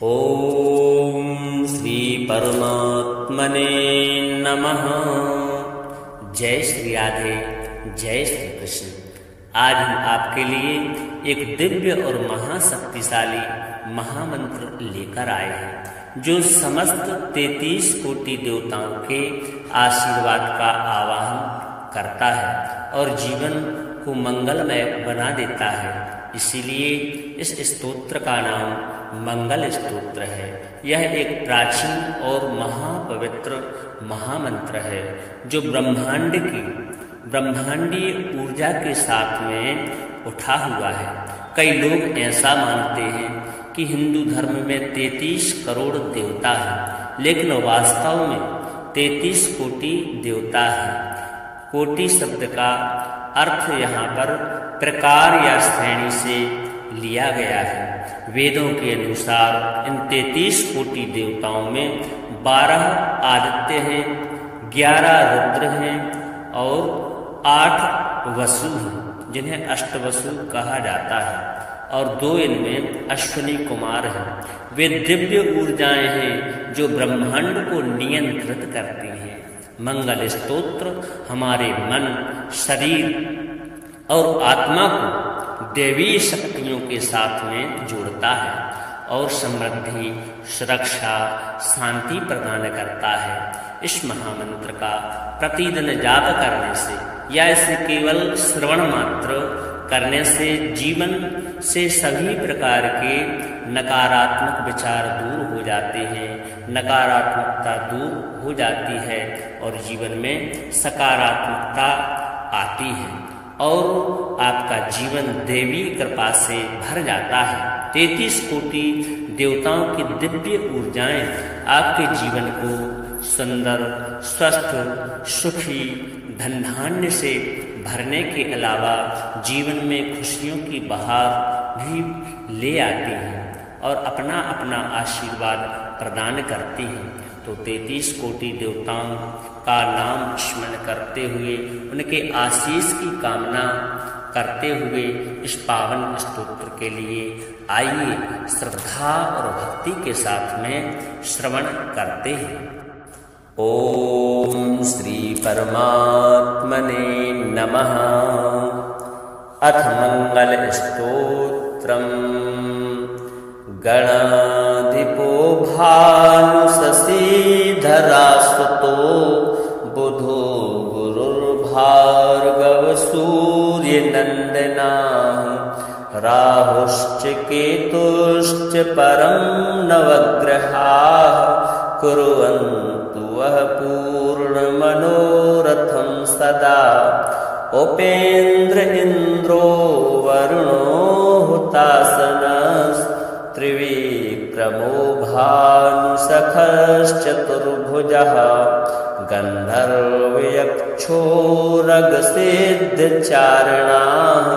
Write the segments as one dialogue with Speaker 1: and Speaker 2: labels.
Speaker 1: ओम श्री परमात्मने नमः। जय श्री राधे, जय श्री कृष्ण। आज हम आपके लिए एक दिव्य और महाशक्तिशाली महामंत्र लेकर आए हैं, जो समस्त 33 कोटि देवताओं के आशीर्वाद का आवाहन करता है और जीवन को मंगलमय बना देता है। इसीलिए इस स्तोत्र का नाम मंगल स्तोत्र है। यह एक प्राचीन और महापवित्र महामंत्र है, जो ब्रह्मांडीय ऊर्जा के साथ में उठा हुआ है। कई लोग ऐसा मानते हैं कि हिंदू धर्म में 33 करोड़ देवता हैं, लेकिन वास्तव में 33 कोटि देवता हैं। कोटि शब्द का अर्थ यहाँ पर प्रकार या श्रेणी से लिया गया है। वेदों के अनुसार इन 33 कोटि देवताओं में 12 आदित्य हैं, 11 रुद्र हैं और 8 वसु हैं, जिन्हें अष्टवसु कहा जाता है, और 2 इनमें अश्विनी कुमार हैं। वे दिव्य ऊर्जाएं हैं जो ब्रह्मांड को नियंत्रित करती हैं। मंगल स्तोत्र हमारे मन, शरीर और आत्मा को देवी शक्तियों के साथ में जोड़ता है और समृद्धि, सुरक्षा, शांति प्रदान करता है। इस महामंत्र का प्रतिदिन जाप करने से या इसे केवल श्रवण मात्र करने से जीवन से सभी प्रकार के नकारात्मक विचार दूर हो जाते हैं, नकारात्मकता दूर हो जाती है और जीवन में सकारात्मकता आती है और आपका जीवन देवी कृपा से भर जाता है। 33 कोटि देवताओं की दिव्य ऊर्जाएं आपके जीवन को सुंदर, स्वस्थ, सुखी, धन धान्य से भरने के अलावा जीवन में खुशियों की बहार भी ले आती हैं और अपना अपना आशीर्वाद प्रदान करती हैं। तो 33 कोटि देवताओं का नाम स्मरण करते हुए, उनके आशीष की कामना करते हुए इस पावन स्तोत्र के लिए आइए श्रद्धा और भक्ति के साथ में श्रवण करते हैं। ओम श्री परमात्मने नमः। अथ मंगल स्तोत्रम्। गणाधिपो भानु शशिधरा सुतो बुधो गुरुर्भार्गव सूर्य नंदनः राहुश्च केतुश्च परं नवग्रहाः कुर्वन्तु वः पूर्ण मनोरथं सदा उपेन्द्र इन्द्रो वरुणो हुतासनः त्रिविक्रमो भानुसखश्चतुर्भुजः गन्धर्वयक्षो रगसिद्धचारणाः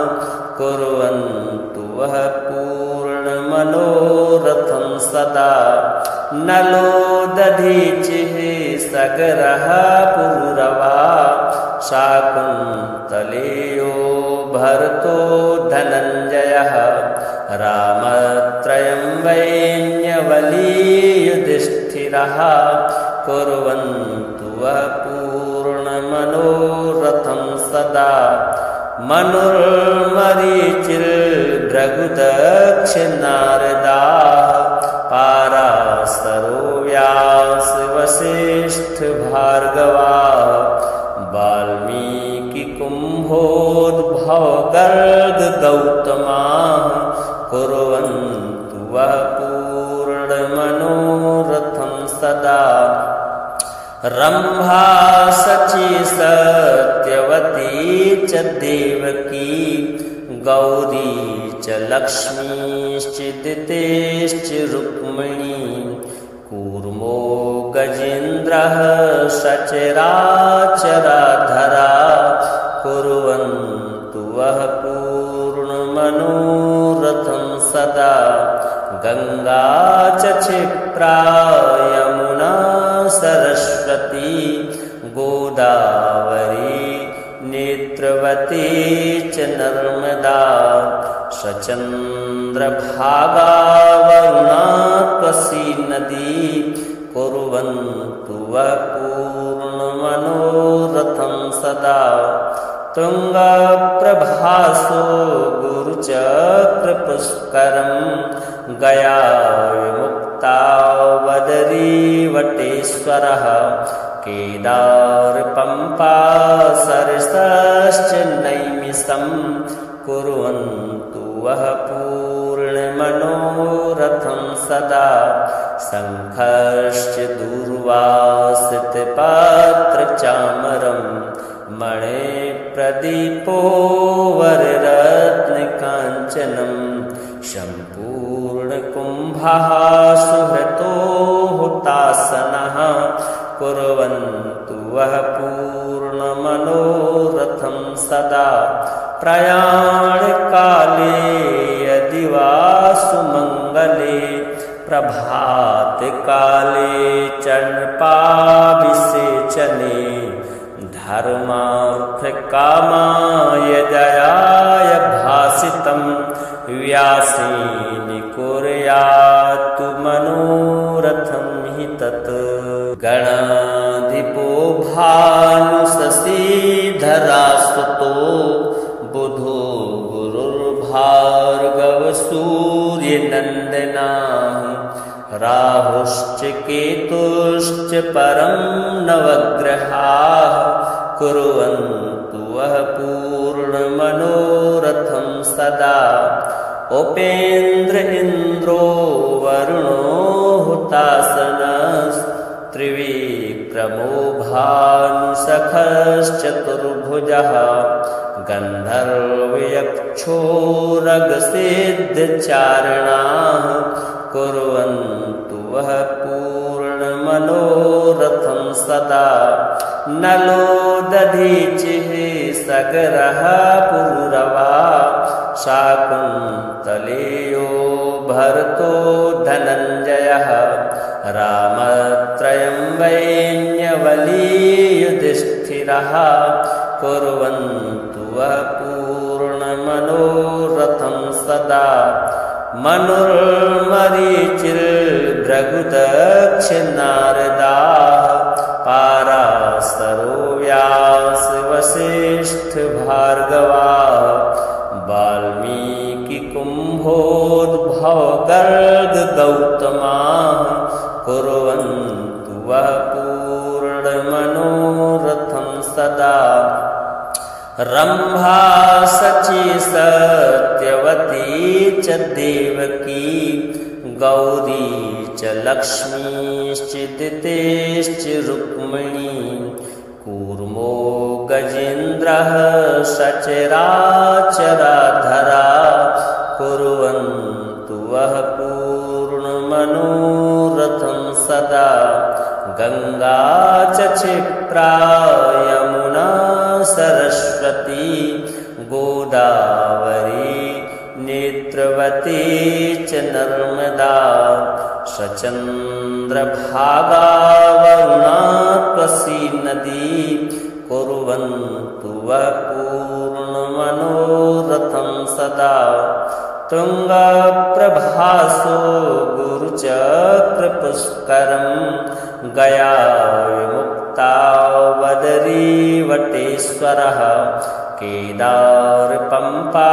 Speaker 1: कुर्वन्तु वः पूर्णमनोरथं सदा नलो दधीचिः सगरः पुरुरवा शाकुन्तलेयो भरतो धनञ्जयः रामत्रयं वैन्यवलीयुधिष्ठिरः कुर्वन्तु वः पूर्णमनोरथं सदा मनुर्मरीचिर्भृगुदक्षिणारदाः पाराशरो व्यास वसिष्ठ भार्गवाः वाल्मीकि कुम्भोद्भव गर्ग गौतमाः कुर्वन्तु वः पूर्णमनोरथं सदा रंभा शची सत्यवती च देवकी गौरी च लक्ष्मीश्च दितेश्च रुक्मिणी कूर्मो गजेन्द्रः सचराचराधरा कुर्वन्तु वः पूर्णमनोरथं सदा गंगा च क्षिप्रा यमुना सरस्वती गोदावरी नेत्रवती च नर्मदा स्वचंद्रभागा वरुणा कुर्वन्तु वः पूर्णमनोरथं सदा। तुङ्गप्रभासो गुरुचक्रपुष्करं गया विमुक्तावदरीवटेश्वरः केदारपम्पा सरसश्च नैमिषं कुर्वन्तु वः पूर्णमनोरथं सदा। शङ्खश्च दूर्वासितपात्रचामरं मणिप्रदीपो वररत्नकाञ्चनं सम्पूर्णकुम्भः सुहृतो हुतासनः कुर्वन्तु वः पूर्णमनोरथं सदा। प्रयाणकाले यदि वा सुमङ्गले प्रभातकाले चरणपाभिषेचने धर्मार्थकामाय जयाय भासितं व्यासेन कुर्यात्तु मनोरथं हि तत्। गणाधिपो भानुशशीधरासुतो बुधो गुरुर्भार्गव सूर्यनन्दनाः राहुश्च केतुश्च परं नवग्रहाः कुर्वन्तु वः पूर्णमनोरथं सदा। उपेन्द्र इन्द्रो वरुणो हुतासनस्त्रिविक्रमो भानुसखश्चतुर्भुजः गन्धर्वयक्षोरगसिद्धचारणाः कुर्वन्तु वः पूर्णमनोरथं सदा। नलो दधीचिः सगरः पुरुरवा शाकुन्तलेयो भरतो धनञ्जयः रामत्रयं वैन्यवली युधिष्ठिरः कुर्वन्तु वः पूर्णमनोरथं सदा। मनुर्मरीचिर्भृगुदक्षिणारदाः पाराशरो व्यासवसिष्ठभार्गवाः वाल्मीकिकुम्भोद्भवगर्गगौतमाः कुर्वन्तु वः पूर्णमनोरथं सदा। रम्भा शची सत्यवती च देवकी गौरी च लक्ष्मीश्चिदितेश्च रुक्मिणी कूर्मो गजेन्द्रः सचराचराधरा कुर्वन्तु वः पूर्णमनोरथं सदा। गंगा च क्षिप्रा यमुना सरस्वती गोदावरी नेत्रवती च नर्मदा सचन्द्रभागा वरुणा त्वसी नदी कुर्वन्तु वः पूर्णमनोरथं सदा। तुङ्गप्रभासो गुरुचक्रपुष्करं गया विमुक्तावदरीवटेश्वरः केदारपम्पा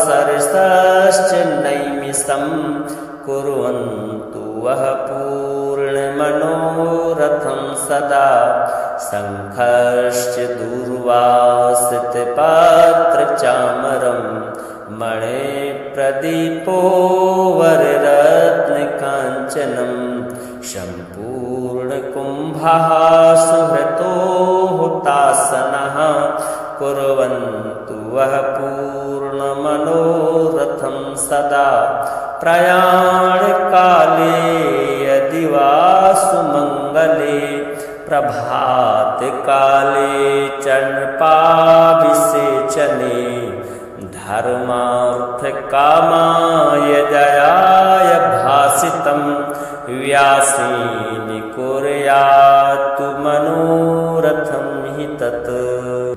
Speaker 1: सरसश्च नैमिषं कुर्वन्तु वः पूर्णमनोरथं सदा। शङ्खश्च दूर्वासितपात्रचामरं मणिप्रदीपो वररत्नकाञ्चनं सम्पूर्णकुम्भः सुहृतो हुतासनः कुर्वन्तु वः पूर्णमनोरथं सदा। प्रयाणकाले यदि वा सुमङ्गले प्रभातकाले चरणपाभिषेचने धर्मार्थकामाय जयाय भासितं व्यासेन कुर्यात्तु मनोरथं हि तत्।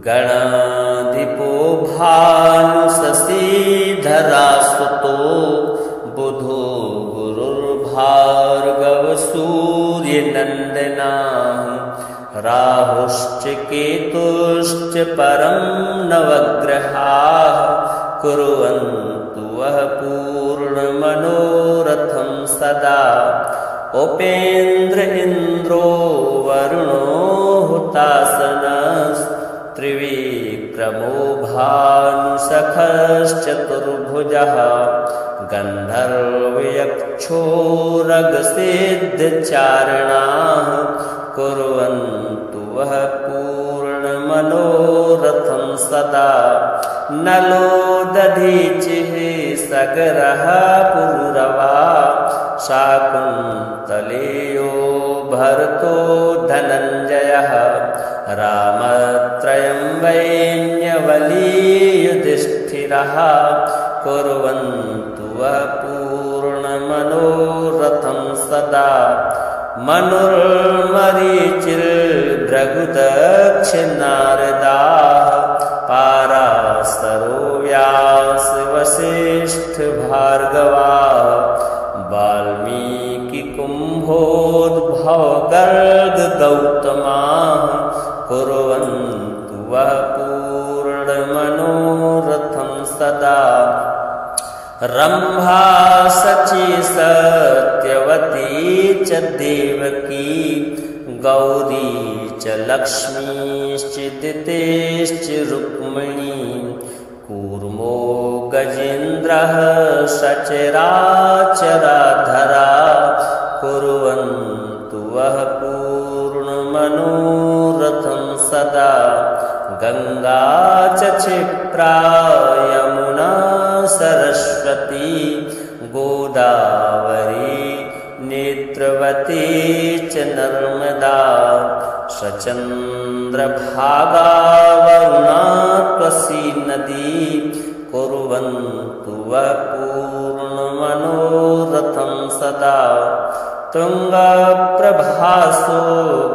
Speaker 1: गणाधिपो भानुशशीधरासुतो बुधो गुरुर्भार्गव सूर्यनन्दनः राहुश्च केतुश्च परं नवग्रहाः कुर्वन्तु वः पूर्णमनोरथं सदा उपेन्द्र इन्द्रो वरुणो हुतासनस्त्रिविक्रमो भानुसखश्चतुर्भुजः गन्धर्वयक्षोरगसिद्धचारणाः कुर्वन्तु वः पूर्णमनोरथं सदा नलो दधीचिः सगरः पुरुरवा शाकुन्तलेयो भरतो धनञ्जयः रामत्रयं वैन्यवली युधिष्ठिरः कुर्वन्तु वः पूर्णमनोरथं सदा मनुर्मरीचिर्भृगुदक्षिणारदाः पाराशरो व्यासवसिष्ठभार्गवाः वाल्मीकिकुम्भोद्भवगर्गगौतमाः कुर्वन्तु वः पूर्णमनोरथं सदा रम्भा शची सत्यवती च देवकी गौरी च लक्ष्मीश्च दितेश्च रुक्मिणी कूर्मो गजेन्द्रः सचराचराधरा कुर्वन्तु वः पूर्णमनोरथं सदा गंगा च क्षिप्रा यमुना सरस्वती गोदावरी नेत्रवती च नर्मदा सचन्द्रभागा वरुणा त्वसी नदी कुर्वन्तु वः पूर्णमनोरथं सदा तुङ्गप्रभासो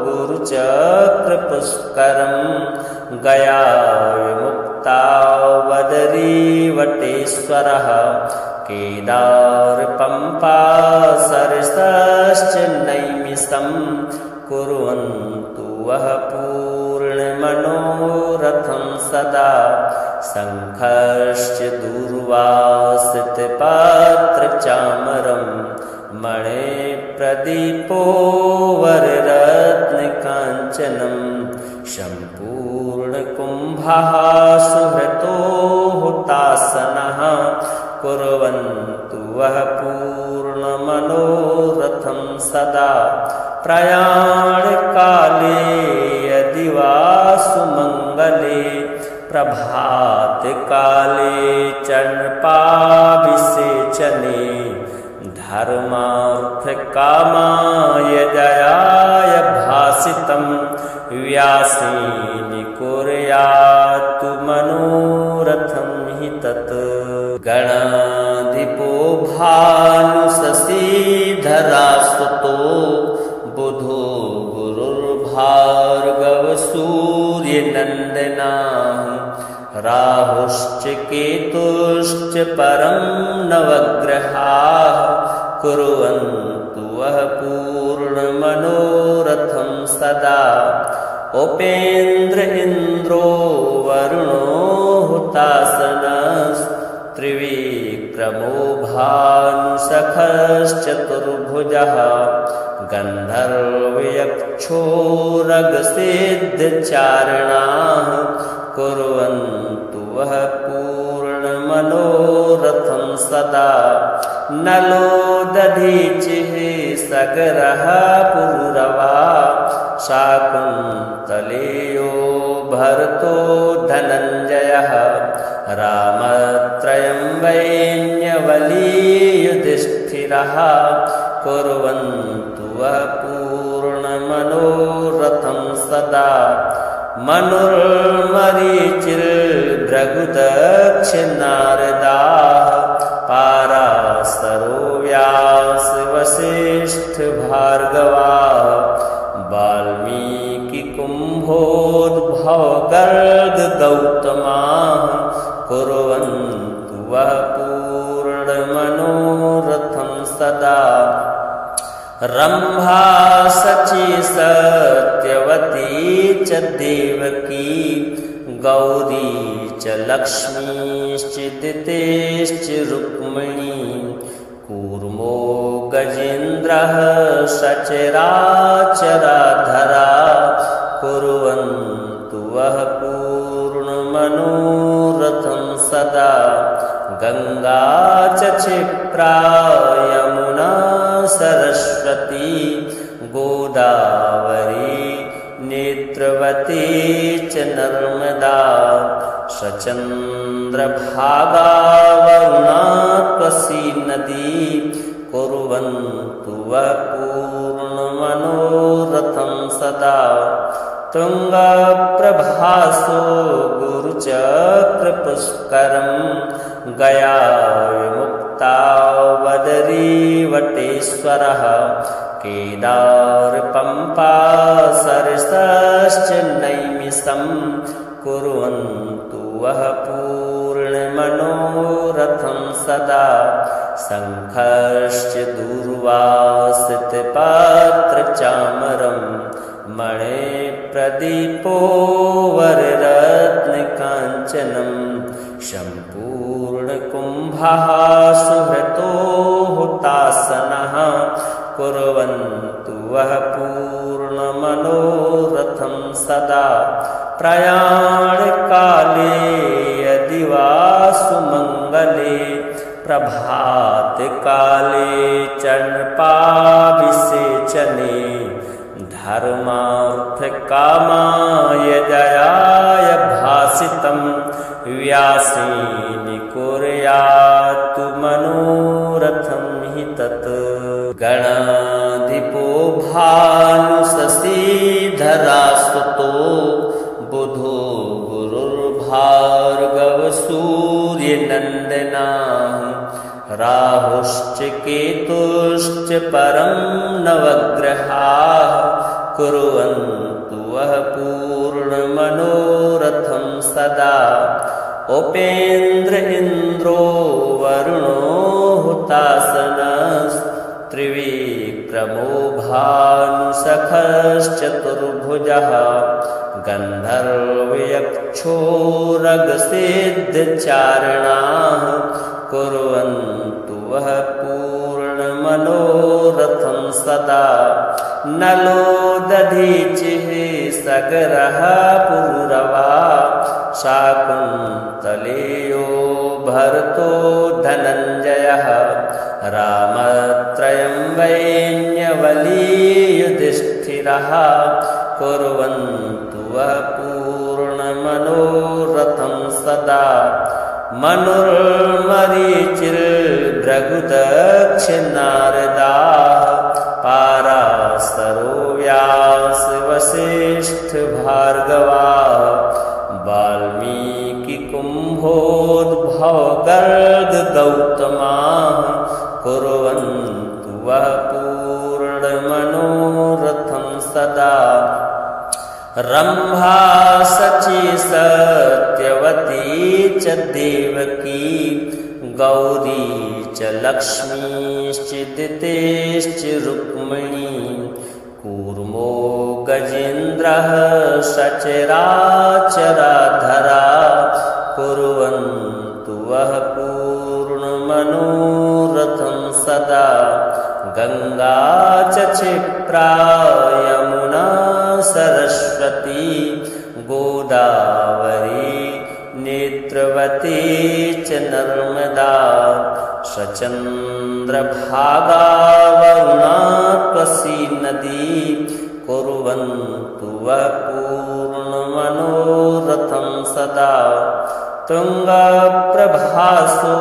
Speaker 1: गुरुचक्रपुष्करं गया विमुक्ता वदरीवटेश्वरः केदारपम्पा सरसश्च नैमिषं कुर्वन्तु वः पूर्णमनोरथं सदा शङ्खश्च दूर्वासितपात्रचामरं मणिप्रदीपो वररत्नकाञ्चनं सम्पूर्णकुम्भः सुहृतो हुतासनः कुर्वन्तु वः पूर्णमनोरथं सदा प्रयाणकाले यदि वा सुमङ्गले प्रभातकाले चर्पणाभिषेचने धर्मार्थकामाय जयाय भासितं व्यासेन कुर्यात्तु मनोरथं हि तत् गणाधिपो भानुशशीधरासुतो बुधो गुरुर्भार्गवसूर्यनन्दनाः राहुश्च केतुश्च परं नवग्रहाः कुर्वन्तु वः पूर्णमनोरथं सदा उपेन्द्र इन्द्रो वरुणो हुतासनस्त्रिविक्रमो भानुसखश्चतुर्भुजः गन्धर्वयक्षोरगसिद्धचारणाः कुर्वन्तु वः पूर्णमनोरथं सदा नलो दधीचिः सगरः पुरुरवा शाकुन्तलेयो भरतो धनञ्जयः रामत्रयं वैन्यवली युधिष्ठिरः कुर्वन्तु वः पूर्णमनोरथं सदा मनुर्मरीचिर्भृगुदक्षिणारदाः पाराशरो व्यासवसिष्ठभार्गवाः वाल्मीकिकुम्भोद्भवगर्गगौतमाः कुर्वन्तु वः पूर्णमनोरथं सदा रंभा सची सत्यवती च देवकी गौरी च लक्ष्मीश्चिदितेश्च रुक्मिणी कूर्मो गजेन्द्रः सचराचराधरा कुर्वन्तु वः पूर्णमनोरथं सदा गंगा च क्षिप्रा यमुना सरस्वती गोदावरी नेत्रवती च नर्मदा सचन्द्रभागा वरुणा त्वसी नदी कुर्वन्तु वः पूर्णमनोरथं सदा तुंगप्रभासो गुरुचक्रपुष्करं गया विमुक्ता वदरीवटेश्वरः केदारपम्पा सरसश्च नैमिषं कुर्वन्तु वः पूर्णमनोरथं सदा शङ्खश्च दूर्वासितपात्रचामरं मणिप्रदीपो वररत्नकाञ्चनं सम्पूर्णकुम्भः सुहृतो हुतासनः कुर्वन्तु वः पूर्णमनोरथं सदा प्रयाणकाले यदि वा सुमङ्गले प्रभातकाले चर्पणाभिषेचने धर्मार्थकामाय जयाय भासितं व्यासेन कुर्यात् मनोरथं हि तत् गणाधिपो भानुशशीधरासुतो बुधो गुरुर्भार्गव सूर्यनन्दनः राहुश्च केतुश्च परं नवग्रहाः कुर्वन्तु वः पूर्णमनोरथं सदा उपेन्द्र इन्द्रो वरुणो हुतासनस्त्रिविक्रमो भानुसखश्चतुर्भुजः गन्धर्वयक्षोरगसिद्धचारणाः कुर्वन्तु वः पूर्णमनोरथं सदा नलो दधीचिः सगरः पुरुरवा शाकुन्तलेयो भरतो धनञ्जयः रामत्रयं वैन्यवली युधिष्ठिरः कुर्वन्तु वः पूर्णमनोरथं सदा मनुर्मरीचिर्भृगुदक्षिणारदाः पाराशरो व्यासवसिष्ठभार्गवाः वाल्मीकिकुम्भोद्भवगर्गगौतमाः कुर्वन्तु वः पूर्णमनोरथं सदा रंभा सची सत्यवती च देवकी गौरी च लक्ष्मीश्चिदितेश्च रुक्मिणी कूर्मो गजेन्द्रः सचराचराधरा कुर्वन्तु वः पूर्णमनोरथं सदा गंगा च क्षिप्रा यमुना सरस्वती गोदावरी नेत्रवती च नर्मदा सचन्द्रभागा वरुणा त्वसी नदी कुर्वन्तु वः पूर्णमनोरथं सदा तुंगप्रभासो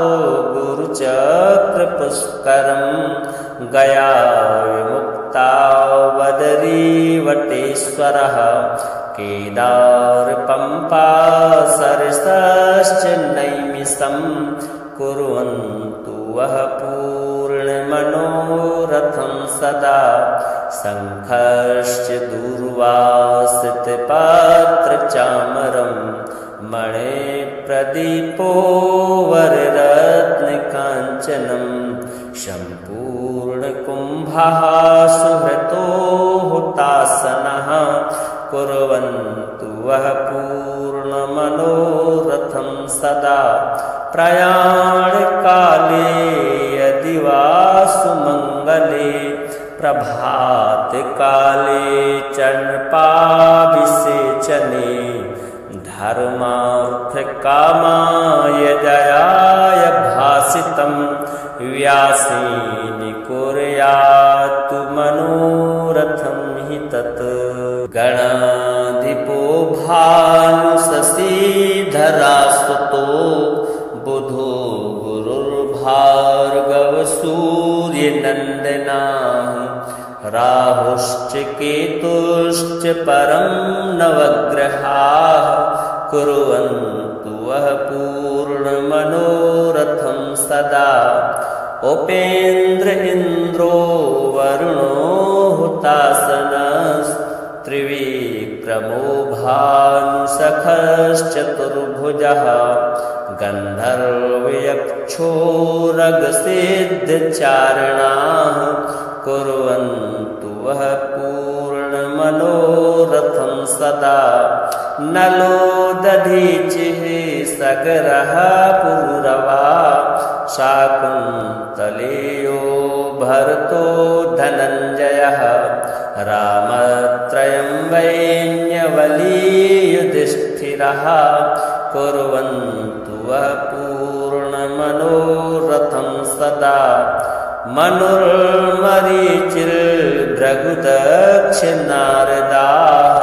Speaker 1: गुरुचक्रपुष्करं गया विमुक्ता वदरीवटेश्वरः केदारपम्पा सरसश्च नैमिषं कुर्वन्तु वः पूर्णमनोरथं सदा शङ्खश्च दूर्वासितपात्रचामरं मणिप्रदीपो वररत्नकाञ्चनं सम्पूर्णकुम्भः कुम्भः सुहृतो हुतासनः कुर्वन्तु वः पूर्णमनोरथं सदा प्रयाणकाले यदि वा सुमङ्गले प्रभातकाले चर्पणाभिषेचने धर्मार्थकामाय जयाय भासितं व्यासेन कुर्यात्तु मनोरथं हि तत् गणाधिपो भानुशशीधरासुतो बुधो गुरुर्भार्गव सूर्यनन्दनः राहुश्च केतुश्च परं नवग्रहाः कुर्वन्तु वः पूर्णमनोरथं सदा उपेन्द्र इन्द्रो वरुणो हुतासनस्त्रिविक्रमो भानुसखश्चतुर्भुजः गन्धर्वयक्षोरगसिद्धचारणाः कुर्वन्तु वः पूर्णमनोरथं सदा नलो दधीचिः सगरः पुरुरवा शाकुन्तलेयो भरतो धनञ्जयः रामत्रयं वैन्यवली युधिष्ठिरः कुर्वन्तु वः पूर्णमनोरथं सदा मनुर्मरीचिर्भृगुदक्षिणारदाः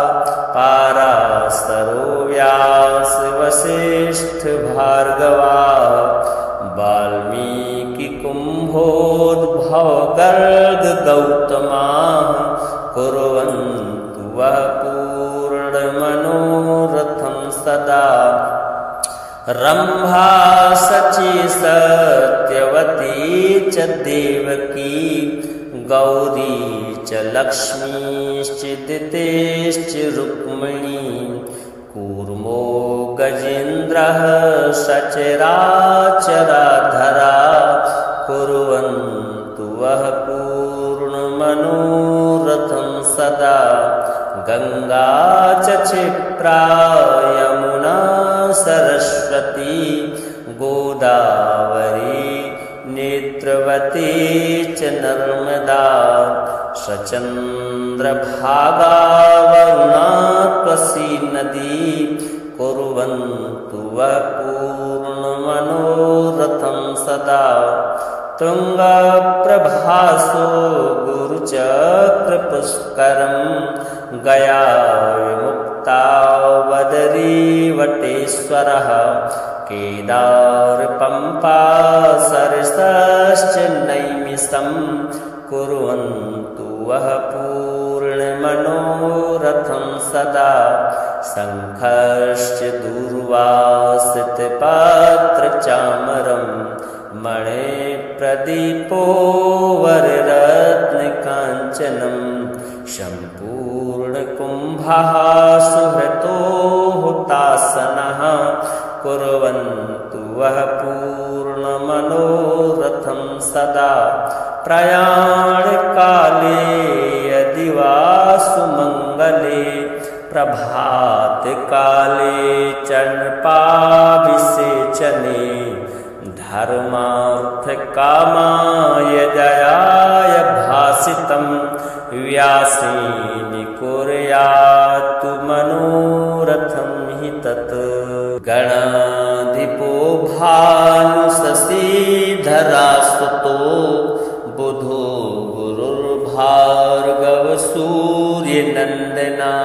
Speaker 1: पाराशरो व्यासवसिष्ठभार्गवाः वाल्मीकिकुम्भोद्भवगर्गगौतमाः कुर्वन्तु वः पूर्णमनोरथं सदा रम्भा शची सत्यवती च देवकी गौरी च लक्ष्मीश्च दितेश्च रुक्मिणी कूर्मो गजेन्द्रः सचराचराधरा कुर्वन्तु वः पूर्णमनोरथं सदा गंगा च क्षिप्रा यमुना सरस्वती गोदावरी नेत्रवती च नर्मदा सचन्द्रभागा वरुणा त्वसी नदी कुर्वन्तु वः पूर्णमनोरथं सदा तुङ्गप्रभासो गुरुचक्रपुष्करं गया विमुक्ता वदरीवटेश्वरः केदारपम्पा सरसश्च नैमिषं कुर्वन्तु वः पूर्णमनोरथं सदा शङ्खश्च दूर्वासितपात्रचामरं मणिप्रदीपो वररत्नकाञ्चनं सम्पूर्णकुम्भः सुहृतो हुतासनः कुर्वन्तु वः पूर्णमनोरथं सदा प्रयाणकाले यदि वा सुमङ्गले प्रभातकाले चर्पणाभिषेचने धर्मार्थकामाय जयाय भासितं व्यासेन कुर्यात्तु मनोरथं हि तत् गणाधिपो भानुशशीधरासुतो बुधो गुरुर्भार्गव सूर्यनन्दनः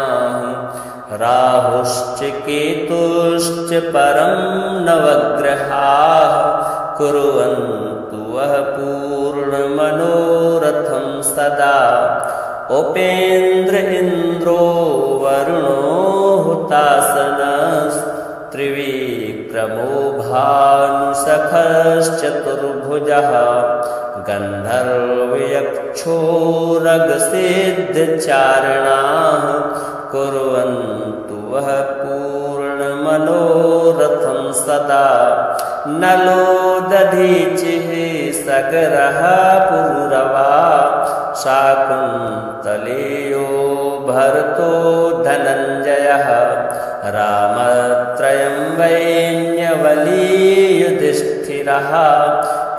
Speaker 1: राहुश्च केतुश्च परं नवग्रहाः कुर्वन्तु वः पूर्णमनोरथं सदा उपेन्द्र इन्द्रो वरुणो हुतासनस्त्रिविक्रमो भानुसखश्चतुर्भुजः गन्धर्वयक्षोरगसिद्धचारणाः कुर्वन्तु वः पूर्णमनोरथं सदा नलो दधीचिः सगरः पुरुरवा शाकुन्तलेयो भरतो धनञ्जयः रामत्रयं वैन्यवली युधिष्ठिरः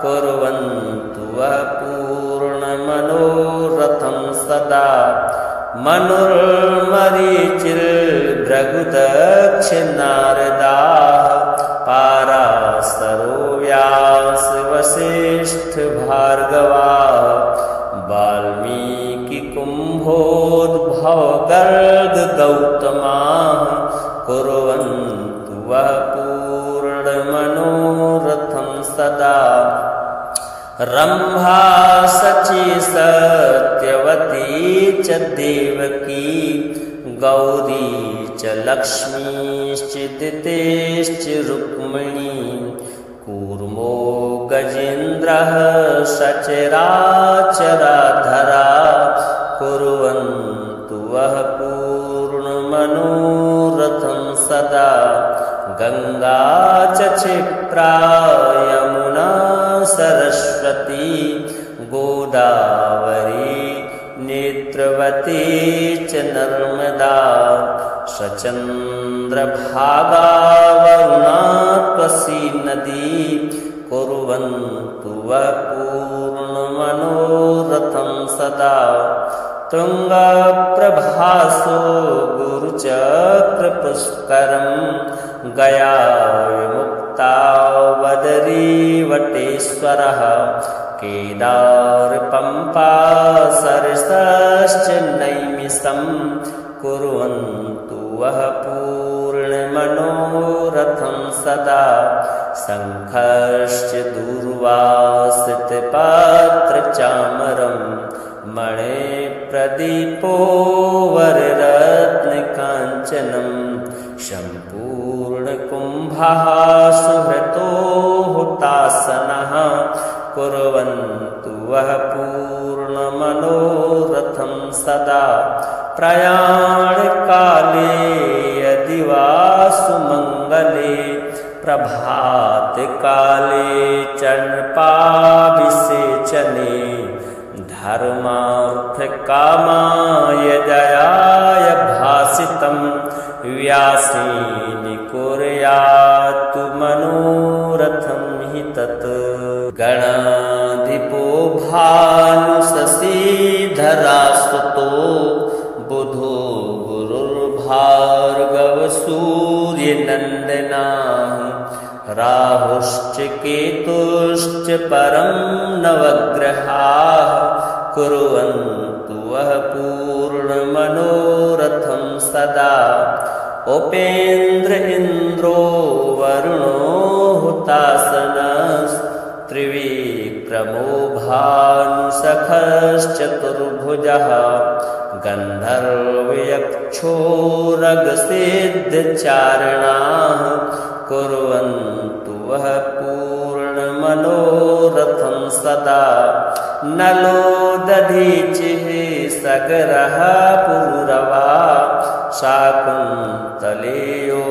Speaker 1: कुर्वन्तु वः पूर्णमनोरथं सदा मनुर्मरीचिर्भृगुदक्षिणारदाः पाराशरो व्यास वसिष्ठ भार्गवाः वाल्मीकि कुम्भोद्भव गर्ग गौतमाः कुर्वन्तु वः पूर्णमनोरथं सदा रंभा सची सत्यवती च देवकी गौरी च लक्ष्मीश्च दितेश्च रुक्मिणी कूर्मो गजेन्द्रः सचराचराधरा कुर्वन्तु वः पूर्णमनोरथं सदा गंगा च क्षिप्रा यमुना सरस्वती गोदावरी नेत्रवती च नर्मदा सचन्द्रभागा वरुणा कोसी नदी कुर्वन्तु वः पूर्णमनोरथं सदा तुङ्गप्रभासो गुरुचक्रपुष्करं गया विमुक्ता वदरीवटेश्वरः केदारपम्पा सरसश्च नैमिषं कुर्वन्तु वः पूर्णमनोरथं सदा शङ्खश्च दूर्वासितपात्रचामरं मणिप्रदीपो वररत्नकाञ्चनं सम्पूर्णकुम्भः सुहृतो हुतासनः कुर्वन्तु वः पूर्णमनोरथं सदा प्रयाणकाले यदि वा सुमङ्गले प्रभातकाले चर्पणाभिषेचने धर्मार्थकामाय जयाय भासितं व्यासेन कुर्यात्तु मनोरथं हि तत् गणाधिपो भानुशशीधरासुतो बुधो गुरुर्भार्गव सूर्यनन्दनाः राहुश्च केतुश्च परं नवग्रहाः कुर्वन्तु वः पूर्णमनोरथं सदा उपेन्द्र इन्द्रो वरुणो हुतासनस्त्रिविक्रमो भानुसखश्चतुर्भुजः गन्धर्वयक्षोरगसिद्धचारणाः कुर्वन्तु वः पूर्णमनोरथं सदा नलो दधीचिः सगरः पुरुरवा शाकुन्तलेयो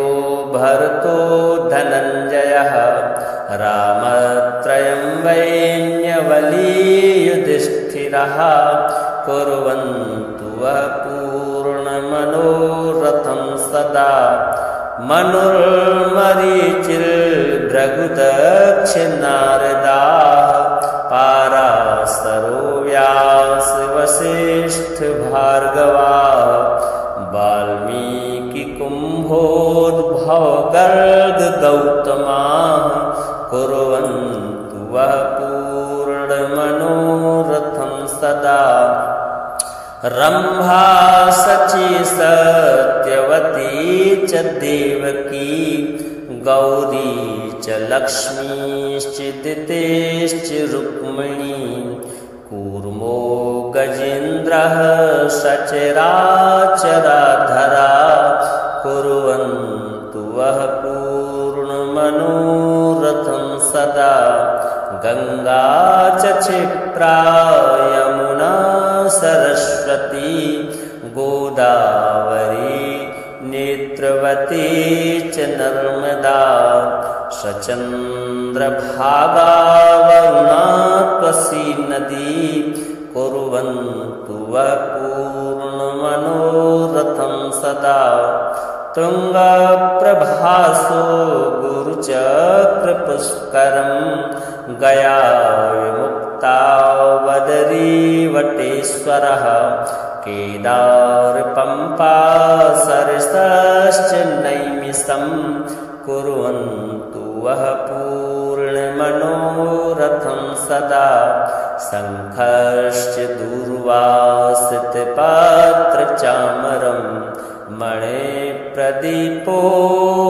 Speaker 1: भरतो धनञ्जयः रामत्रयं वैन्यवली युधिष्ठिरः कुर्वन्तु वः पूर्णमनोरथं सदा मनुर्मरीचिर्भृगुदक्षिणारदाः पाराशरो व्यास वसिष्ठ भार्गवाः वाल्मीकि कुम्भोद्भव गर्ग गौतमाः कुर्वन्तु वः पूर्णमनोरथं सदा रंभा सची सत्यवती च देवकी गौरी च लक्ष्मीश्च दितेश्च रुक्मिणी कूर्मो गजेन्द्रः सचराचराधरा कुर्वन्तु वः पूर्णमनोरथं सदा गंगा च क्षिप्रा यमुना सरस्वती गोदावरी नेत्रवती च नर्मदा सचन्द्रभागा वरुणा कोसी नदी कुर्वन्तु वः पूर्णमनोरथं सदा। तुङ्गप्रभासो गुरुचक्रपुष्करं गया विमुक्तावदरीवटेश्वरः केदारपम्पा सरसश्च नैमिषं कुर्वन्तु वः पूर्णमनोरथं सदा। शङ्खश्च दूर्वासितपात्रचामरं मणिप्रदीपो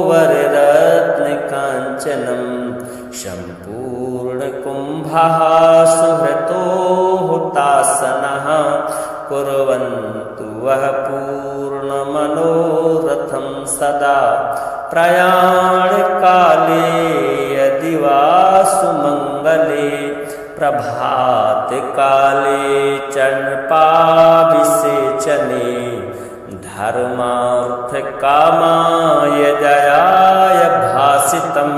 Speaker 1: वररत्नकाञ्चनं सम्पूर्णकुम्भः सुहृतो हुतासनः कुर्वन्तु वः पूर्णमनोरथं सदा। प्रयाणकाले यदि वा सुमङ्गले प्रभातकाले चण्पाभिषेचने धर्मार्थकामाय जयाय भासितं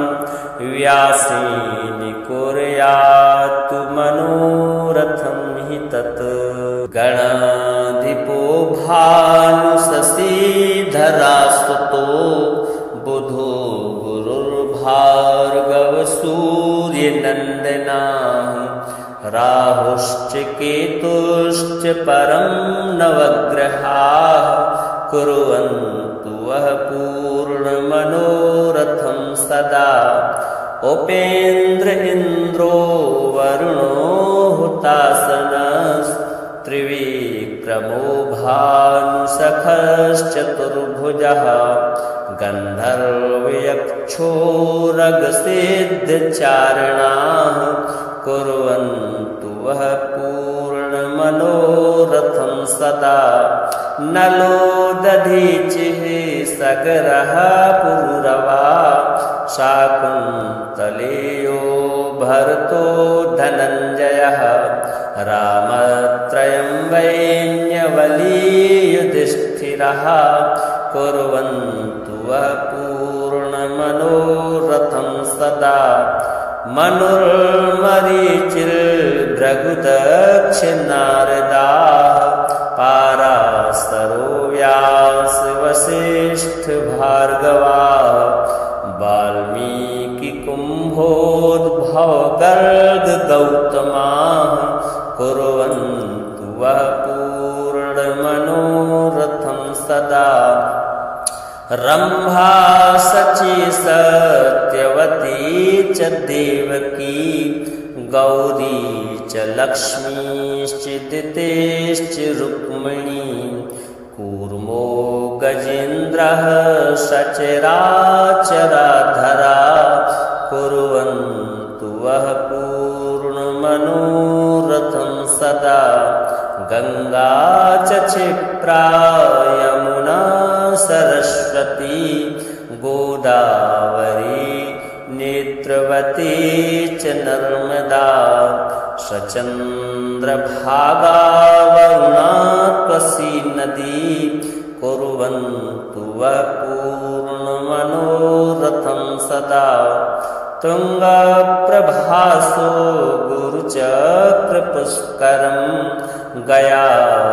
Speaker 1: व्यासेन कुर्यात्तु मनोरथं हि तत्। गणाधिपो भानुशशीधरास्तुतो बुधो गुरुर्भार्गव सूर्यनन्दनः राहुश्च केतुश्च परं नवग्रहाः कुर्वन्तु वः पूर्णमनोरथं सदा। उपेन्द्र इन्द्रो वरुणो हुतासनस्त्रिविक्रमो भानुसखश्चतुर्भुजः गन्धर्वयक्षोरगसिद्धचारणाः कुर्वन्तु वः पूर्णमनोरथं सदा। नलो दधीचिः सगरः पुरुरवा शाकुन्तलेयो भरतो धनञ्जयः रामत्रयं वैन्यवलीयुधिष्ठिरः कुर्वन्तु वः पूर्णमनोरथं सदा। मनुर्मरीचिर्भृगुदक्षिनारदाः पाराशरो व्यासवसिष्ठभार्गवाः वाल्मीकिकुम्भोद्भवगर्गगौतमाः कुर्वन्तु वः पूर्णमनोरथं सदा। रम्भा शची सत्यवती च देवकी गौरी च लक्ष्मीश्च दितेश्च रुक्मिणी कूर्मो गजेन्द्रः सचराचराधरा कुर्वन्तु वः पूर्णमनोरथं सदा। गंगा च क्षिप्रा यमुना सरस्वती गोदावरी नेत्रवती च नर्मदा सचन्द्रभागा वरुणा कोसी नदी कुर्वन्तु वः पूर्णमनोरथं सदा। तुङ्गप्रभासो गुरुचक्रपुष्करं गया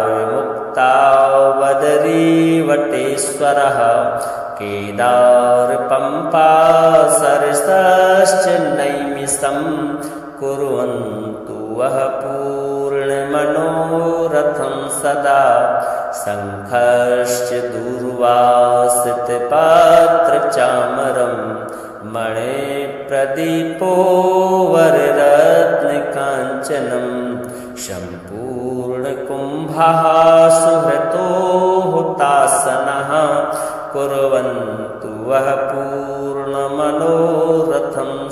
Speaker 1: विमुक्तावदरीवटेश्वरः केदारपम्पा सरसश्च नैमिषं कुर्वन्तु वः पूर्णमनोरथं सदा। शङ्खश्च दूर्वासितपात्रचामरं मणिप्रदीपो वररत्नकाञ्चनं सम्पूर्णकुम्भः सुहृतो हुतासनः कुर्वन्तु वः पूर्णमनोरथं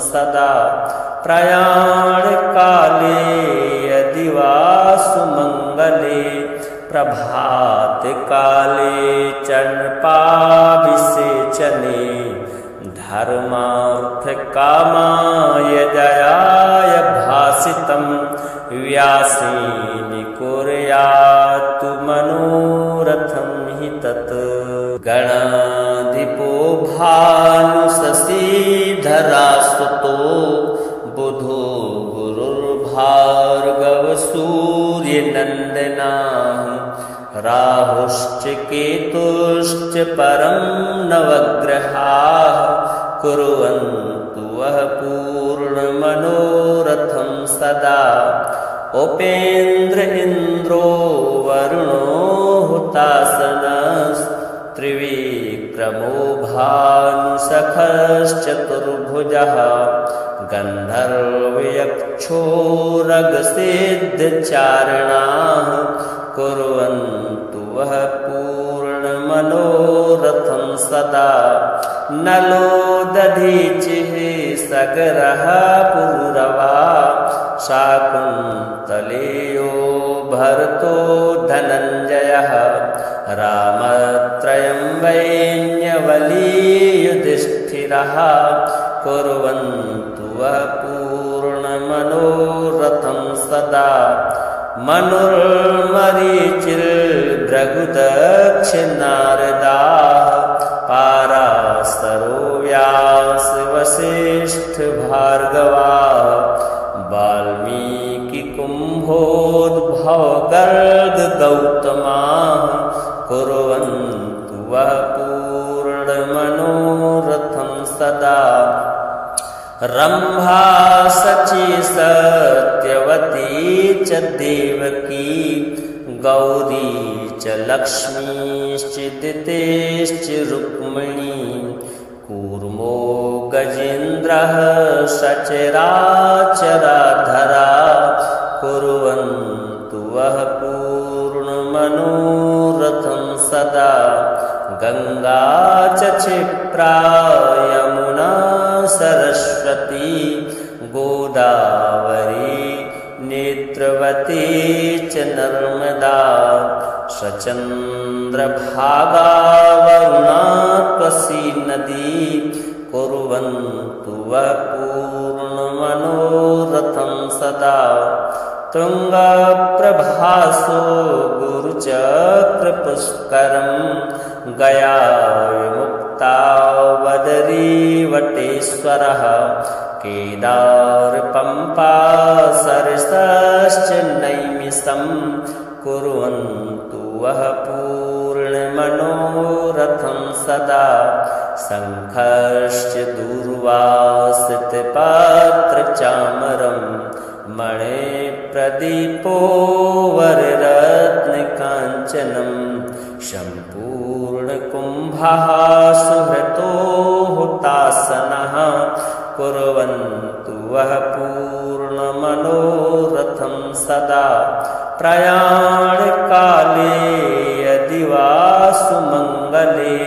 Speaker 1: सदा। प्रयाणकाले यदि वा सुमङ्गले प्रभातकाले चण्पाभिषेचने धर्मार्थकामाय जयाय भासितं व्यासेन कुर्यात्तु मनोरथं हि तत्। गणाधिपो भानुशशीधरास्तुतो बुधो गुरुर्भार्गव सूर्यनन्दनः राहुश्च केतुश्च परं नवग्रहाः कुर्वन्तु वः पूर्णमनोरथं सदा। उपेन्द्र इन्द्रो वरुणो हुतासनस्त्रिविक्रमो भानुसखश्चतुर्भुजः गन्धर्वयक्षोरगसिद्धचारिणाः कुर्वन्तु वः पूर्णमनोरथं सदा। नलो दधीचिः सगरः पुरुरवा शाकुन्तलेयो भरतो धनञ्जयः रामत्रयं वैन्यवली युधिष्ठिरः कुर्वन्तु वः पूर्णमनोरथं सदा। मनुर्मरीचिर्भृगुदक्षिणारदाः पाराशरो व्यासवसिष्ठभार्गवाः वाल्मीकिकुम्भोद्भवगर्गगौतमाः कुर्वन्तु वः पूर्णमनोरथं सदा। रम्भा शची सत्यवती च देवकी गौरी च लक्ष्मीश्चिदितेश्च रुक्मिणी कूर्मो गजेन्द्रः सचराचराधरा कुर्वन्तु वः पूर्णमनोरथं सदा। गंगा च क्षिप्रा यमुना सरस्वती गोदावरी नेत्रवती च नर्मदा सचन्द्रभागा वरुणा त्वसी नदी कुर्वन्तु वः पूर्णमनोरथं सदा। तुङ्गप्रभासो गुरुचक्रपुष्करं गया विमुक्ता वदरीवटेश्वरः केदारपम्पा सरसश्च नैमिषं कुर्वन्तु वः पूर्णमनोरथं सदा। शङ्खश्च दूर्वासितपात्रचामरं मणिप्रदीपो वररत्नकाञ्चनं सम्पूर्णकुम्भः सुहृतो हुतासनः कुर्वन्तु वः पूर्णमनोरथं सदा। प्रयाणकाले यदि वा सुमङ्गले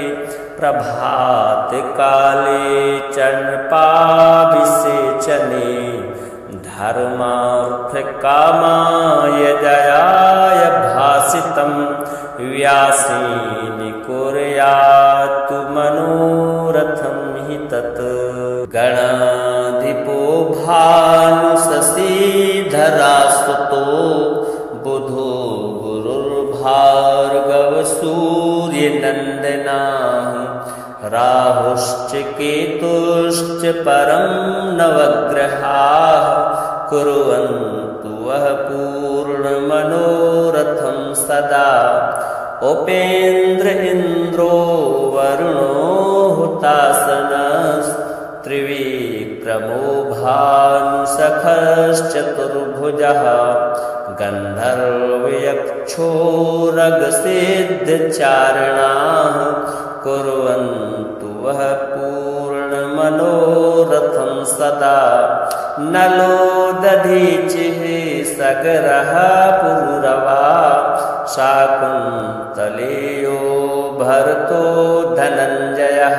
Speaker 1: प्रभातकाले चर्पणाभिषेचने धर्मार्थकामाय जयाय भासितं व्यासेन कुर्यात् मनोरथं हि तत्। गणाधिपो भानुशशीधरासुतो बुधो गुरुर्भार्गवसूर्यनन्दनाः राहुश्च केतुश्च परं नवग्रहाः कुर्वन्तु वः पूर्णमनोरथं सदा। उपेन्द्र इन्द्रो वरुणो हुतासनस्त्रिविक्रमो भानुसखश्चतुर्भुजः गन्धर्वयक्षोरगसिद्धचारिणाः कुर्वन्तु वः पूर्णमनोरथं सदा। नलो दधीचिः सगरः पुरुरवा शाकुन्तलेयो भरतो धनञ्जयः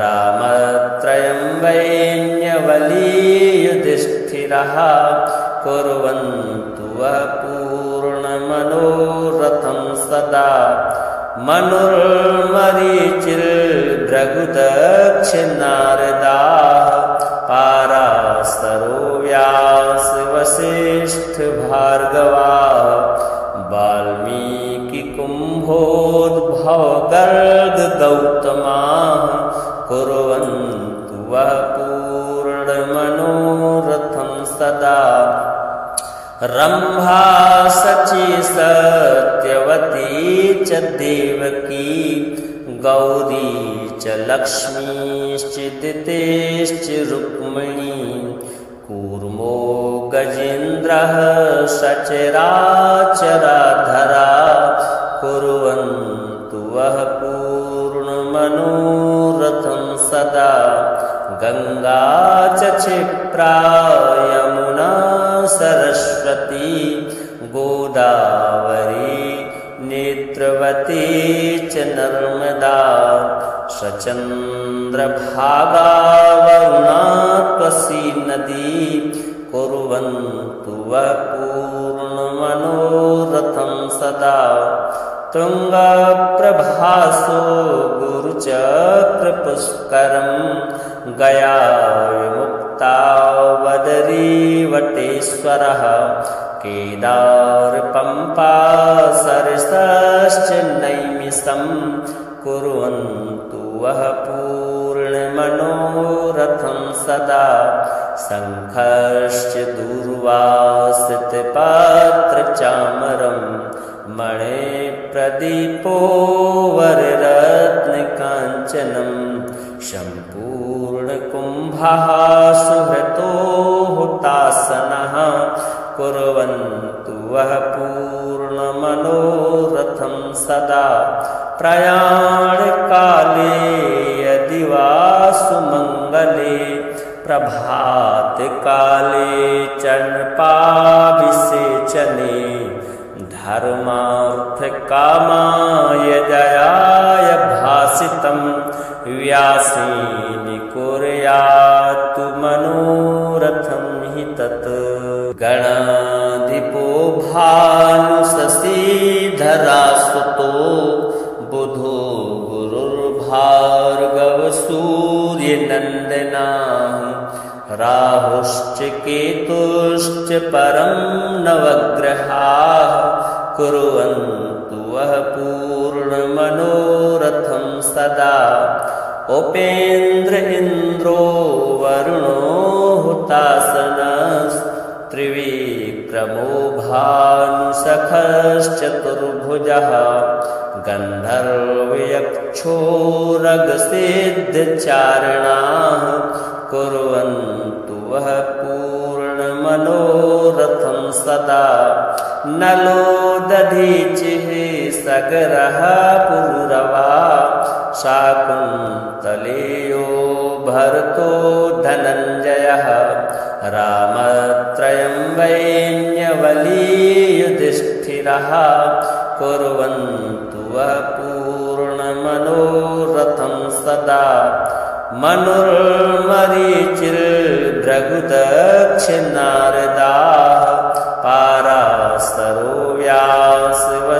Speaker 1: रामत्रयं वैन्यवली युधिष्ठिरः कुर्वन्तु वः पूर्णमनोरथं सदा। मनुर्मरीचिर्भृगुदक्षिणारदाः पाराशरो व्यासवसिष्ठभार्गवाः वाल्मीकिकुम्भोद्भवगर्गगौतमाः कुर्वन्तु वः पूर्णमनोरथं सदा। रम्भा शची सत्यवती सत्यवती च देवकी गौरी च लक्ष्मीश्चिदितेश्च रुक्मिणी कूर्मो गजेन्द्रः सचराचराधरा कुर्वन्तु वः पूर्णमनोरथं सदा गंगा च क्षिप्रा यमुना सरस्वती गोदावरी नेत्रवती च नर्मदा सचन्द्रभागा वरुणा त्वसी नदी कुर्वन्तु वः पूर्णमनोरथं सदा तुङ्गप्रभासो गुरुचक्रपुष्करं गया विमुक्ता वदरीवटेश्वरः केदारपम्पा सरसश्च नैमिषं कुर्वन्तु वः पूर्णमनोरथं सदा शङ्खश्च दूर्वासितपात्रचामरं मणिप्रदीपो वररत्नकाञ्चनं सम्पूर्णकुम्भः सुहृतो हुतासनः कुर्वन्तु वः पूर्णमनोरथं सदा प्रयाणकाले यदि वा सुमङ्गले प्रभातकाले चरणपाभिषेचने धर्मार्थकामाय जयाय भासितं व्यासेन कुर्यात्तु मनोरथं हि तत् गणाधिपो भानुशशीधरासुतो बुधो गुरुर्भार्गव सूर्यनन्दनः राहुश्च केतुश्च परं नवग्रहाः कुर्वन्तु वः पूर्णमनोरथं सदा उपेन्द्र इन्द्रो वरुणो हुतासनस्त्रिविक्रमो भानुसखश्चतुर्भुजः गन्धर्वयक्षोरगसिद्धचारणाः कुर्वन्तु वः पूर्णमनोरथं सदा नलो दधीचिः सगरः पुरुरवा शाकुन्तलेयो भरतो धनञ्जयः रामत्रयं वैन्यवली युधिष्ठिरः कुर्वन्तु वः पूर्णमनोरथं सदा मनुर्मरीचिर्भृगुदक्षिणारदाः पाराशरो व्यासवसिष्ठभार्गवाः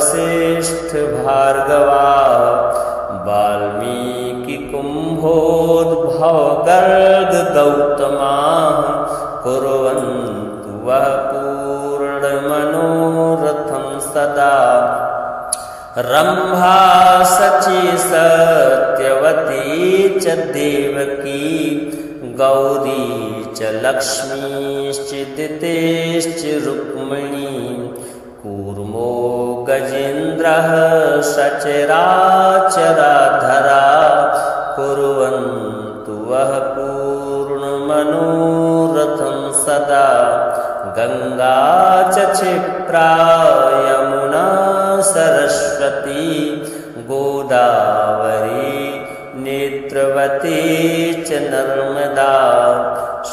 Speaker 1: वाल्मीकिकुम्भोद्भवगर्गगौतमाः कुर्वन्तु वः पूर्णमनोरथं सदा रम्भा शची सत्यवती च देवकी गौरी च लक्ष्मीश्चिदितेश्च रुक्मिणी कूर्मो गजेन्द्रः सचराचराधरा कुर्वन्तु वः पूर्णमनोरथं सदा गंगा च क्षिप्रा यमुना सरस्वती गोदावरी नेत्रवती च नर्मदा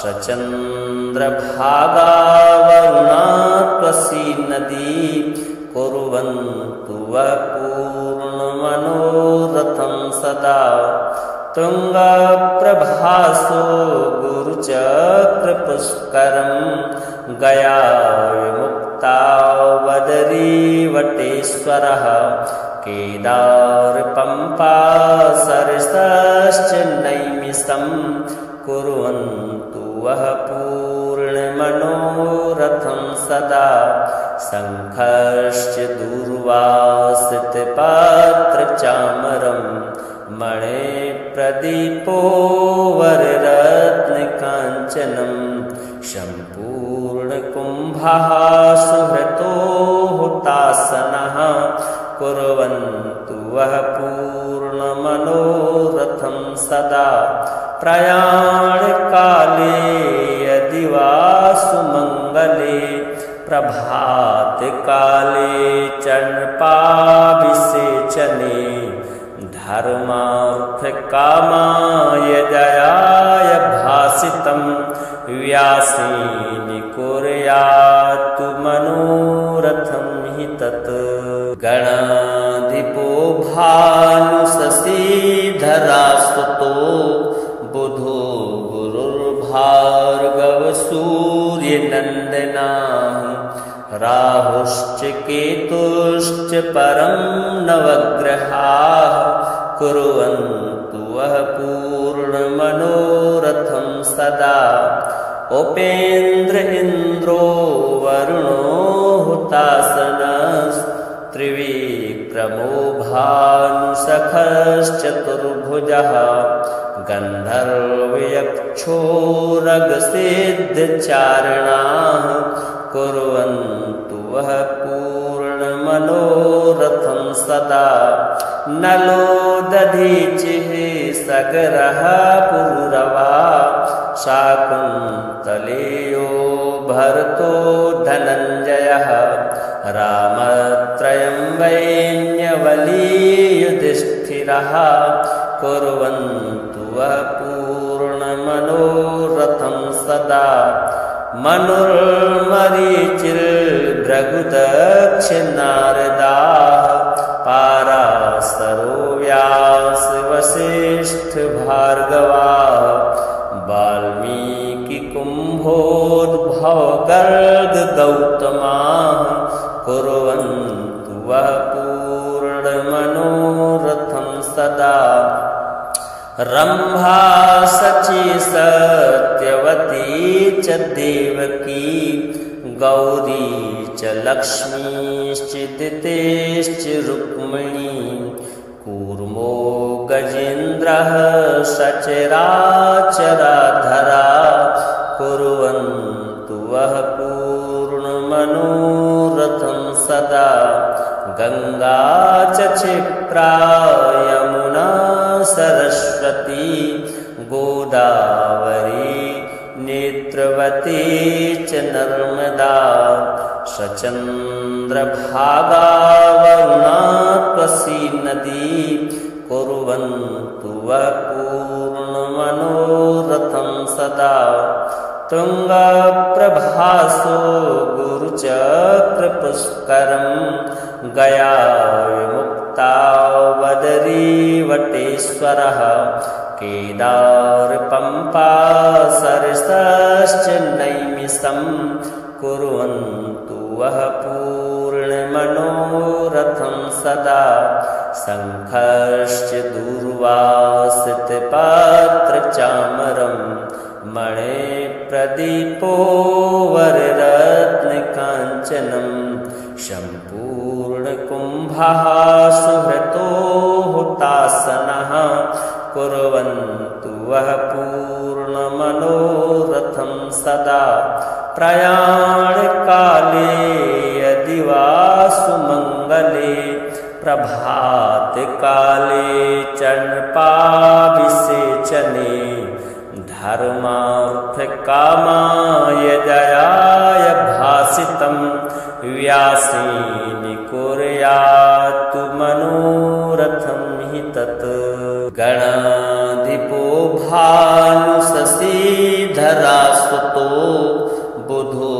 Speaker 1: सचन्द्रभागा वरुणा त्वसी नदी कुर्वन्तु वः पूर्णमनोरथं सदा तुङ्गप्रभासो गुरुचक्रपुष्करं गया विमुक्ता वदरीवटेश्वरः केदारपम्पा सरसश्च नैमिषं कुर्वन्तु वः पूर्णमनोरथं सदा शङ्खश्च दूर्वासितपात्रचामरं मणिप्रदीपो वररत्नकाञ्चनं सम्पूर्णकुम्भः सुहृतो हुतासनः कुर्वन्तु वः पूर्णमनोरथं सदा प्रयाणकाले यदि वा सुमङ्गले प्रभातकाले चण्पाभिषेचने धर्मार्थकामाय जयाय भासितं व्यासेन कुर्यात्तु मनोरथं हि तत् गणाधिपो भानुशशीधरासुतो बुधो गुरुर्भार्गव सूर्यनन्दनः राहुश्च केतुश्च परं नवग्रहाः कुर्वन्तु वः पूर्णमनोरथं सदा उपेन्द्र इन्द्रो वरुणो हुतासनस्त्रिविक्रमो भानुसखश्चतुर्भुजः गन्धर्वयक्षोरगसिद्धचारणाः कुर्वन्तु वः पूर्णमनोरथं सदा नलो दधीचिः सगरः पुरुरवा शाकुन्तलेयो भरतो धनञ्जयः रामत्रयं वैन्यवली युधिष्ठिरः कुर्वन्तु वः पूर्णमनोरथं सदा मनुर्मरीचिर्भृगुदक्षिणारदाः पाराशरो व्यासवसिष्ठभार्गवाः वाल्मीकिकुम्भोद्भवगर्गगौतमाः कुर्वन्तु वः पूर्णमनोरथं सदा रम्भा शची सत्यवती च देवकी गौरी च लक्ष्मीश्च दितेश्च रुक्मिणी कूर्मो गजेन्द्रः सचराचराधरा कुर्वन्तु वः पूर्णमनोरथं सदा गंगा च क्षिप्रा यमुना सरस्वती गोदावरी नेत्रवती च नर्मदा सचन्द्रभागा वरुणा त्वसी नदी कुर्वन्तु वः पूर्णमनोरथं सदा तुङ्गप्रभासो गुरुचक्रपुष्करं गया विमुक्ता वदरीवटेश्वरः केदारपम्पा सरसश्च नैमिषं कुर्वन्तु वः पूर्णमनोरथं सदा शङ्खश्च दूर्वासितपात्रचामरं मणिप्रदीपो वररत्नकाञ्चनं सम्पूर्णकुम्भः सुहृतो हुतासनः कुर्वन्तु वः पूर्णमनोरथं सदा प्रयाणकाले यदि वा सुमङ्गले प्रभातकाले चण्पाभिषेचने धर्मार्थकामाय जयाय भासितं व्यासेन कुर्यात्तु मनोरथं हि तत् गणाधिपो भानुशशीधरासुतो बुधो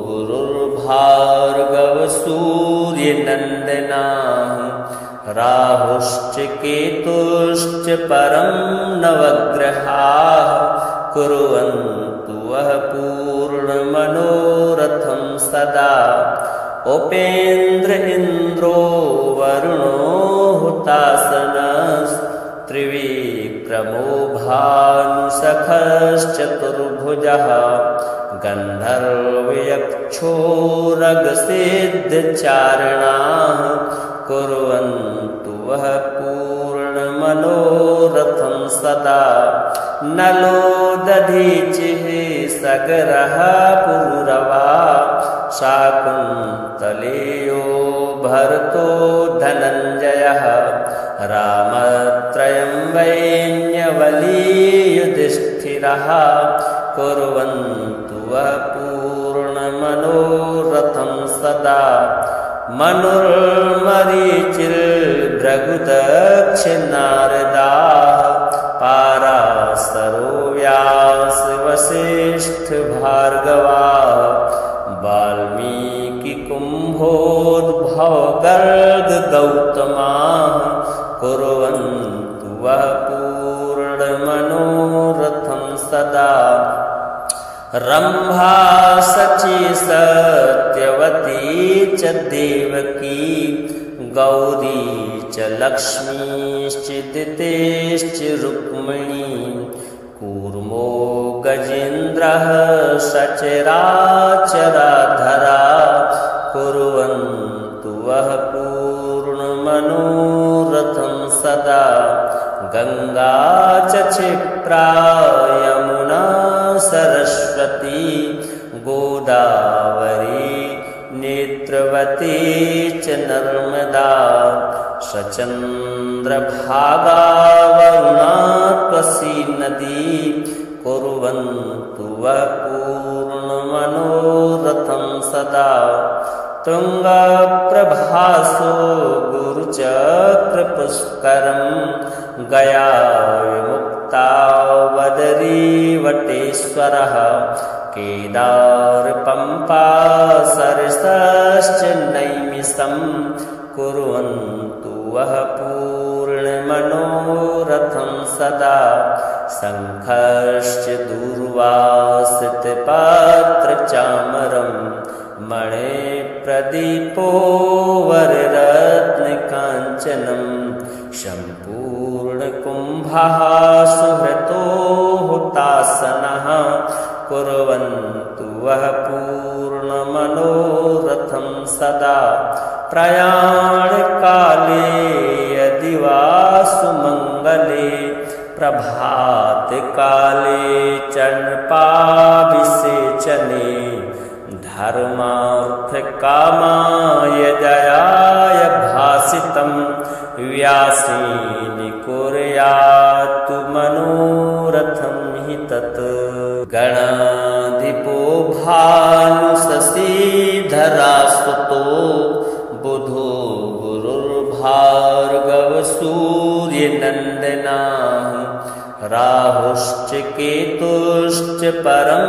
Speaker 1: गुरुर्भार्गव सूर्यनन्दनः राहुश्च केतुश्च परं नवग्रहाः कुर्वन्तु वः पूर्णमनोरथं सदा उपेन्द्र इन्द्रो वरुणो हुतासनस्त्रिविक्रमो भानुसखश्चतुर्भुजः गन्धर्वयक्षोरगसिद्धचारणाः कुर्वन्तु वः पूर्णमनोरथं सदा नलो दधीचिः सगरः पुरुरवा शाकुन्तलेयो भरतो धनञ्जयः रामत्रयं वैन्यवली युधिष्ठिरः कुर्वन्तु वः पूर्णमनोरथं सदा मनुर्मरीचिर्भृगुदक्षिणारदाः पाराशरो व्यासवसिष्ठभार्गवाः वाल्मीकिकुम्भोद्भवगर्गगौतमाः कुर्वन्तु वः पूर्णमनोरथं सदा रम्भा शची सत्यवती च देवकी गौरी च लक्ष्मीश्चिदितेश्च रुक्मिणी कूर्मो गजेन्द्रः सचराचराधरा कुर्वन्तु वः पूर्णमनोरथं सदा गंगा च क्षिप्रा यमुना सरस्वती गोदावरी नेत्रवती च नर्मदा सचन्द्रभागा वरुणा त्वसी नदी कुर्वन्तु वः पूर्णमनोरथं सदा तुङ्गप्रभासो गुरुचक्रपुष्करं गया विमुक्ता वदरीवटेश्वरः केदारपम्पा सरसश्च नैमिषं कुर्वन्तु वः पूर्णमनोरथं सदा शङ्खश्च दूर्वासितपात्रचामरं मणिप्रदीपो वररत्नकाञ्चनं सम्पूर्णकुम्भः सुहृतो हुतासनः कुर्वन्तु वः पूर्णमनोरथं सदा प्रयाणकाले यदि वा सुमङ्गले प्रभातकाले चर्पणाभिषेचने धर्मार्थकामाय जयाय भासितं व्यासेन कुर्यात् मनोरथं हि तत् गणाधिपो भानुशशीधरासुतो बुधो गुरुर्भार्गव सूर्यनन्दनः राहुश्च केतुश्च परं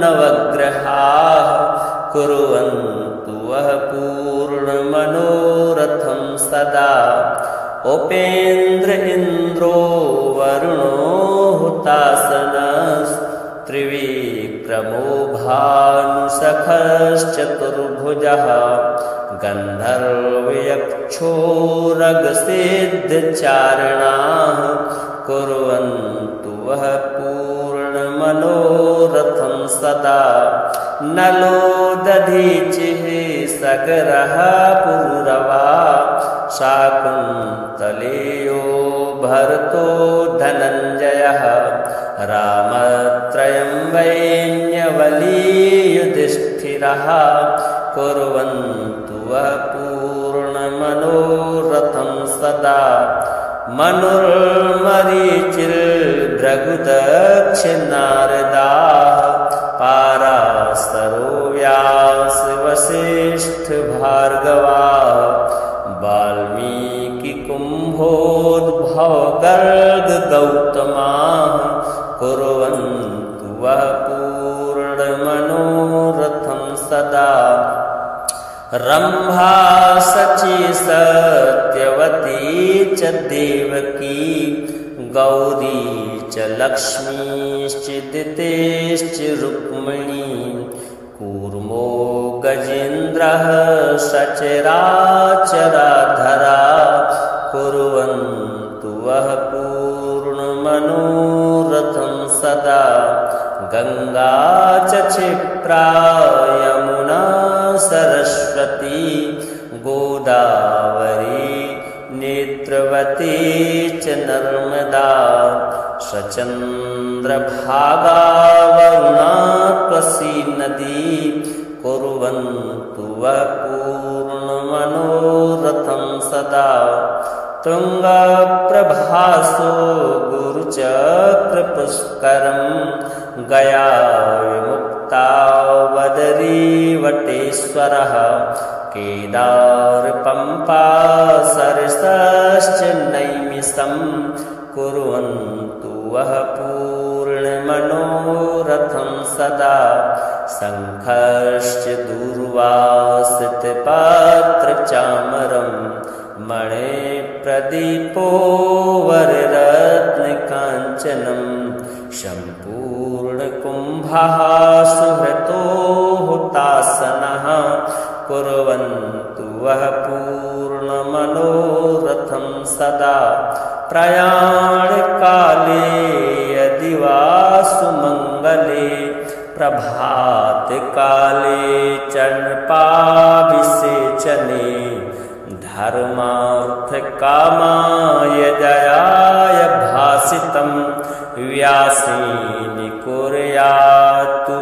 Speaker 1: नवग्रहाः कुर्वन्तु वः पूर्णमनोरथं सदा उपेन्द्र इन्द्रो वरुणो हुतासनस्त्रिविक्रमो भानुसखश्चतुर्भुजः गन्धर्वयक्षोरगसिद्धचारणाः कुर्वन्तु वः पूर्णमनोरथं सदा नलो दधीचिः सगरः पुरुरवा शाकुन्तलेयो भरतो धनञ्जयः रामत्रयं वैन्यवली युधिष्ठिरः कुर्वन्तु वः पूर्णमनोरथं सदा मनुर्मरीचिर्भृगुदक्षिणारदाः पाराशरो व्यासवसिष्ठभार्गवाः वाल्मीकिकुम्भोद्भवगर्गगौतमाः कुर्वन्तु वः पूर्णमनोरथं सदा रम्भा शची सत्यवती च देवकी गौरी च लक्ष्मीश्चिदितेश्च रुक्मिणी कूर्मो गजेन्द्रः सचराचराधरा कुर्वन्तु वः पूर्णमनोरथं सदा गंगा च क्षिप्रा यमुना सरस्वती गोदावरी नेत्रवती च नर्मदा सचन्द्रभागा वरुणा त्वसी नदी कुर्वन्तु वः पूर्णमनोरथं मनोरथं सदा तुङ्गप्रभासो गुरुचक्रपुष्करं गया विमुक्ता वदरीवटेश्वरः केदारपम्पा सरसश्च नैमिषं कुर्वन्तु वः पूर्णमनोरथं सदा शङ्खश्च दूर्वासितपात्रचामरं मणिप्रदीपो वररत्नकाञ्चनं सम्पूर्णकुम्भः सुहृतो हुतासनः कुर्वन्तु वः पूर्णमनोरथं सदा प्रयाणकाले यदि वा सुमङ्गले प्रभातकाले चरणपाभिषेचने धर्मार्थकामाय जयाय भासितं व्यासेन कुर्यात्तु